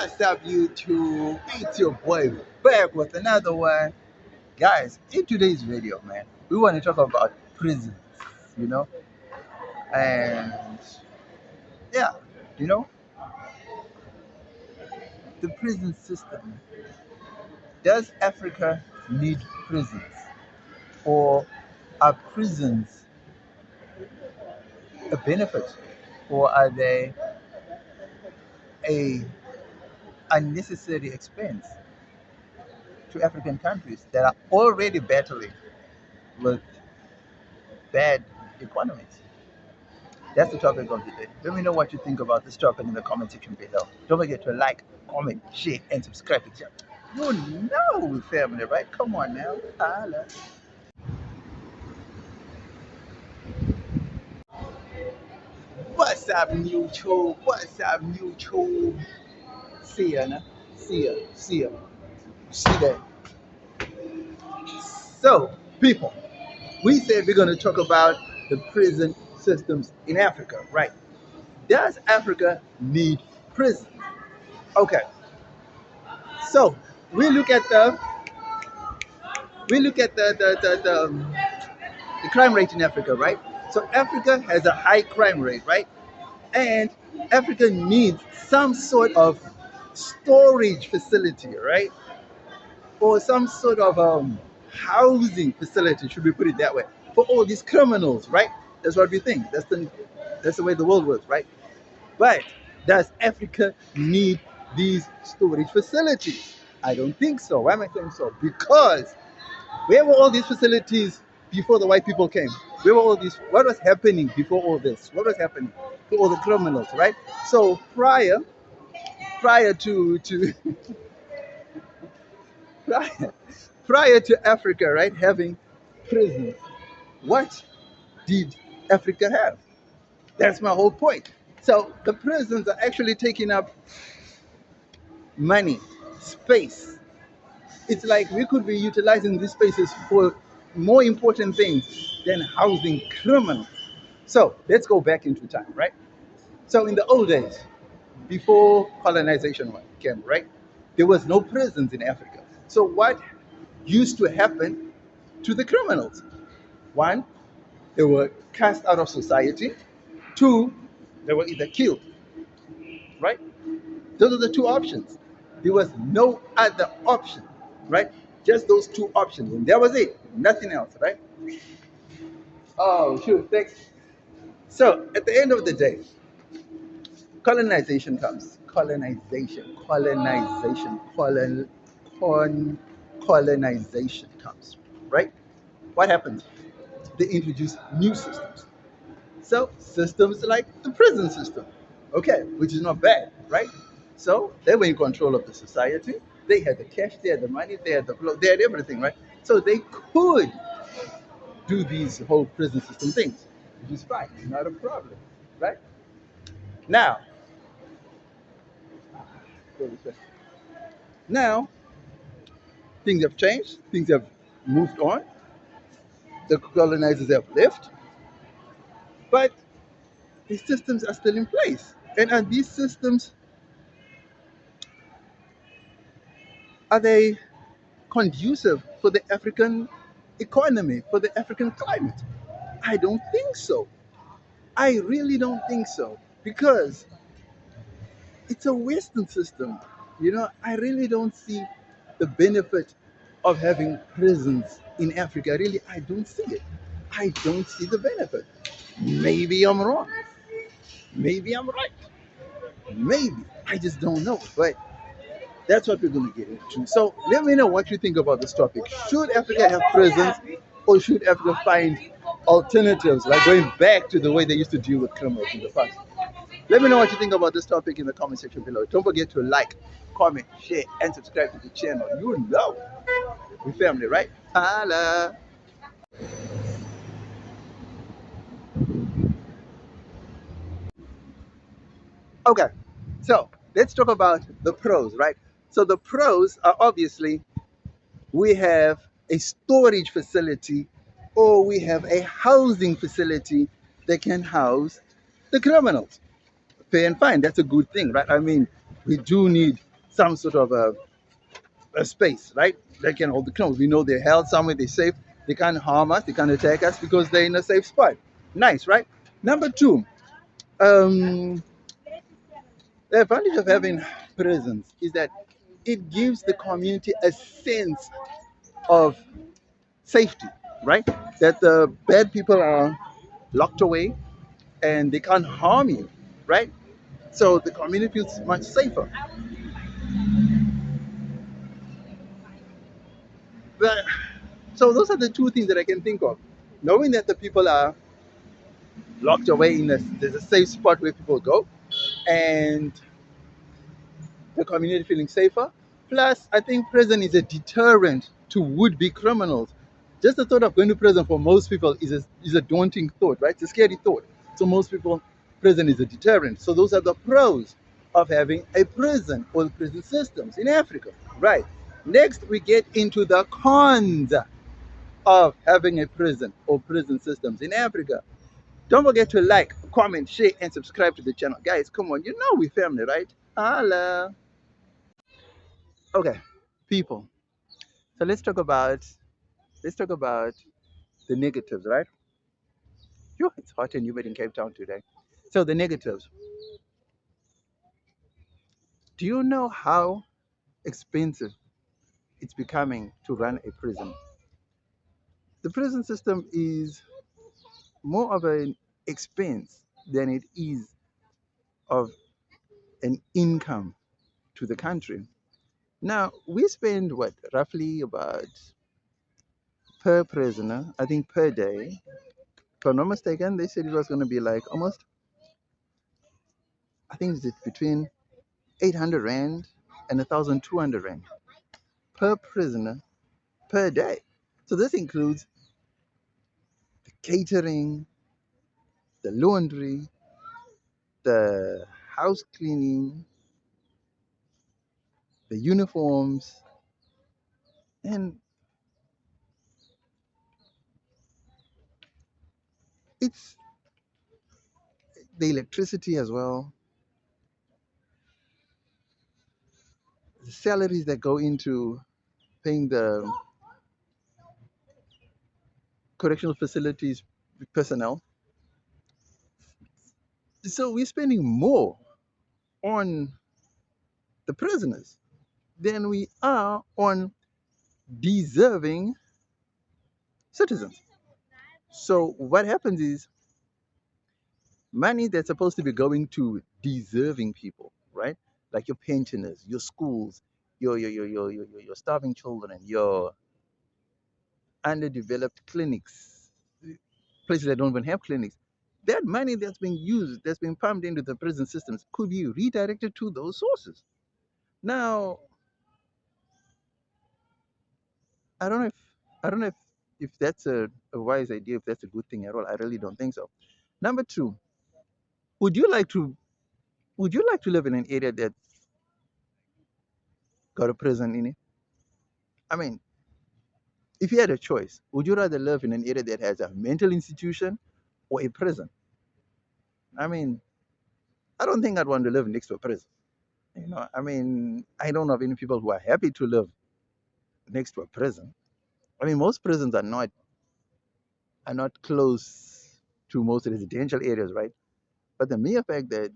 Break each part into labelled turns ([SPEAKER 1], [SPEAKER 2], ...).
[SPEAKER 1] What's up, YouTube? It's your boy back with another one. Guys, in today's video, man, we want to talk about prisons, you know? And yeah, you know, the prison system. Does Africa need prisons? Or are prisons a benefit? Or are they a unnecessary expense to African countries that are already battling with bad economies? That's the topic of the day. Let me know what you think about this topic in the comment section below. Don't forget to like, comment, share, and subscribe to the channel. You know we family, right? Come on now. Holla. What's up, YouTube? What's up, YouTube? See ya, now. See ya. See ya. See that. So, people, we said we're going to talk about the prison systems in Africa, right? Does Africa need prisons? Okay. So, we look at the the crime rate in Africa, right? So Africa has a high crime rate, right? And Africa needs some sort of storage facility, right? Or some sort of housing facility, should we put it that way, for all these criminals, right? That's what we think. That's the way the world works, right? But does Africa need these storage facilities? I don't think so. Why am I saying so? Because where were all these facilities before the white people came? Where were all these? What was happening before all this? What was happening to all the criminals, right? So prior to prior, prior to Africa, right, having prisons, what did Africa have? That's my whole point. So the prisons are actually taking up money, space. It's like we could be utilizing these spaces for more important things than housing criminals. So let's go back into time, right? So in the old days, before colonization came, right, there was no prisons in Africa. So what used to happen to the criminals? One, they were cast out of society. Two, they were either killed, right? Those are the two options. There was no other option, right? Just those two options. And that was it. Nothing else, right? Oh, sure. Thanks. So at the end of the day, colonization comes. Colonization comes, right? What happens? They introduce new systems. So systems like the prison system, okay, which is not bad, right? So they were in control of the society. They had the cash, they had the money, they had the flow, they had everything, right? So they could do these whole prison system things, which is fine, not a problem, right? Now, now things have changed, things have moved on. The colonizers have left, but these systems are still in place. And are these systems, are they conducive for the African economy, for the African climate? I don't think so. I really don't think so. Because it's a Western system. I really don't see the benefit of having prisons in Africa. Really, I don't see it. I don't see the benefit. Maybe I'm wrong. Maybe I'm right. Maybe. I just don't know. But that's what we're going to get into. So let me know what you think about this topic. Should Africa have prisons, or should Africa find alternatives, like going back to the way they used to deal with criminals in the past? Let me know what you think about this topic in the comment section below. Don't forget to like, comment, share, and subscribe to the channel. You know we family, right? Holla! Okay, so let's talk about the pros, right? So the pros are obviously we have a storage facility, or we have a housing facility that can house the criminals. Fair and fine, that's a good thing, right? I mean, we do need some sort of a space, right? They can hold the clothes. We know they're held somewhere, they're safe. They can't harm us, they can't attack us because they're in a safe spot. Nice, right? Number two, um, the advantage of having prisons is that it gives the community a sense of safety, right? That the bad people are locked away and they can't harm you, right? So the community feels much safer. But, so those are the two things that I can think of. Knowing that the people are locked away in there's a safe spot where people go, and the community feeling safer. Plus, I think prison is a deterrent to would-be criminals. Just the thought of going to prison for most people is a daunting thought, right? It's a scary thought. So most people, prison is a deterrent. So those are the pros of having a prison or prison systems in Africa, right? Next, we get into the cons of having a prison or prison systems in Africa. Don't forget to like, comment, share, and subscribe to the channel. Guys, come on, you know we family, right? Holla. Okay, people. So let's talk about the negatives, right? Phew, it's hot and humid in Cape Town today. So the negatives. Do you know how expensive it's becoming to run a prison? The prison system is more of an expense than it is of an income to the country. Now we spend what roughly about per prisoner, I think per day. If I'm not mistaken, they said it was going to be like almost, I think it's between 800 rand and 1,200 rand per prisoner per day. So this includes the catering, the laundry, the house cleaning, the uniforms, and it's the electricity as well, the salaries that go into paying the correctional facilities personnel. So we're spending more on the prisoners than we are on deserving citizens. So what happens is money that's supposed to be going to deserving people, right? Like your pensioners, your schools, your starving children, your underdeveloped clinics, places that don't even have clinics. That money that's being used, that's being pumped into the prison systems, could be redirected to those sources. Now, I don't know if I don't know if that's a wise idea, if that's a good thing at all. I really don't think so. Number two, would you like to would you like to live in an area that's got a prison in it? I mean, if you had a choice, would you rather live in an area that has a mental institution or a prison? I mean, I don't think I'd want to live next to a prison. I mean, I don't know of any people who are happy to live next to a prison. I mean, most prisons are not close to most residential areas, right? But the mere fact that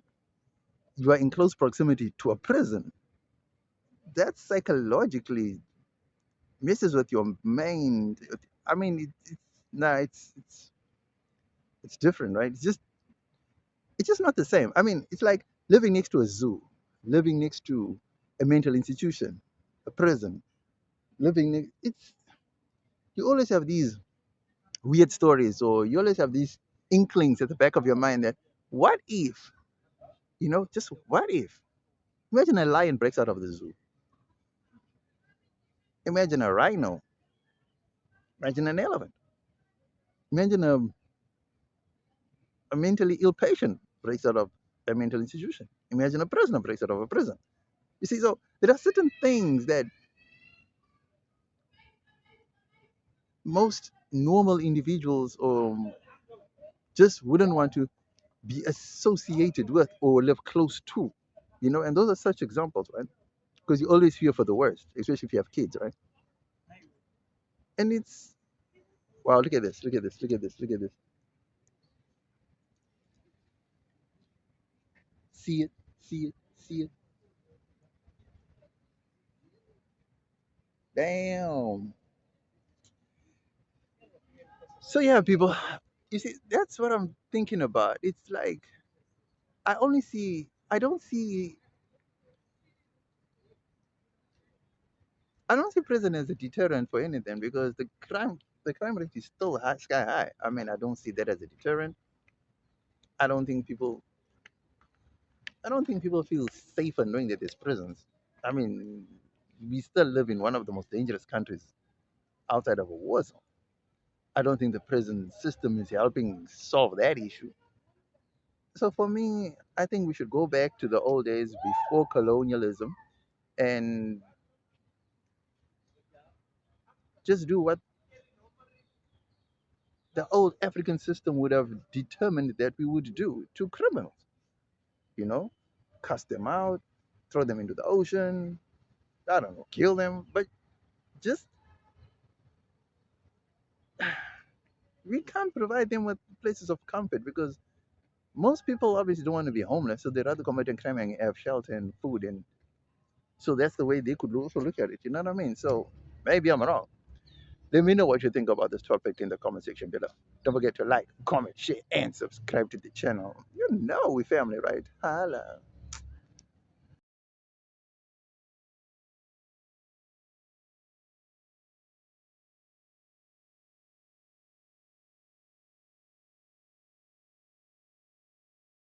[SPEAKER 1] you are in close proximity to a prison, that psychologically messes with your mind. I mean, it's nah, it's different, right? It's just not the same. I mean, it's like living next to a zoo, living next to a mental institution, a prison, it's you always have these weird stories, or you always have these inklings at the back of your mind that what if, just what if? Imagine a lion breaks out of the zoo. Imagine a rhino. Imagine an elephant. Imagine a mentally ill patient breaks out of a mental institution. Imagine a prisoner breaks out of a prison. You see, so there are certain things that most normal individuals just wouldn't want to be associated with or live close to, and those are such examples, right? because you always fear for the worst, especially if you have kids, right? And it's wow. Look at this. Look at this. Look at this. Look at this. See it. See it. See it. Damn. So yeah, people. You see, that's what I'm thinking about. It's like I only see. I don't see. I don't see prison as a deterrent for anything because the crime rate is still high, sky high. I mean, I don't see that as a deterrent. I don't think people I don't think people feel safer knowing that there's prisons. I mean, we still live in one of the most dangerous countries outside of a war zone. I don't think the prison system is helping solve that issue. So for me, I think we should go back to the old days before colonialism and just do what the old African system would have determined that we would do to criminals. You know, cast them out, throw them into the ocean, I don't know, kill them, but just we can't provide them with places of comfort because most people obviously don't want to be homeless, so they'd rather commit a crime and have shelter and food, and so that's the way they could also look at it. You know what I mean? So maybe I'm wrong. Let me know what you think about this topic in the comment section below. Don't forget to like, comment, share, and subscribe to the channel. You know we family, right? Holla.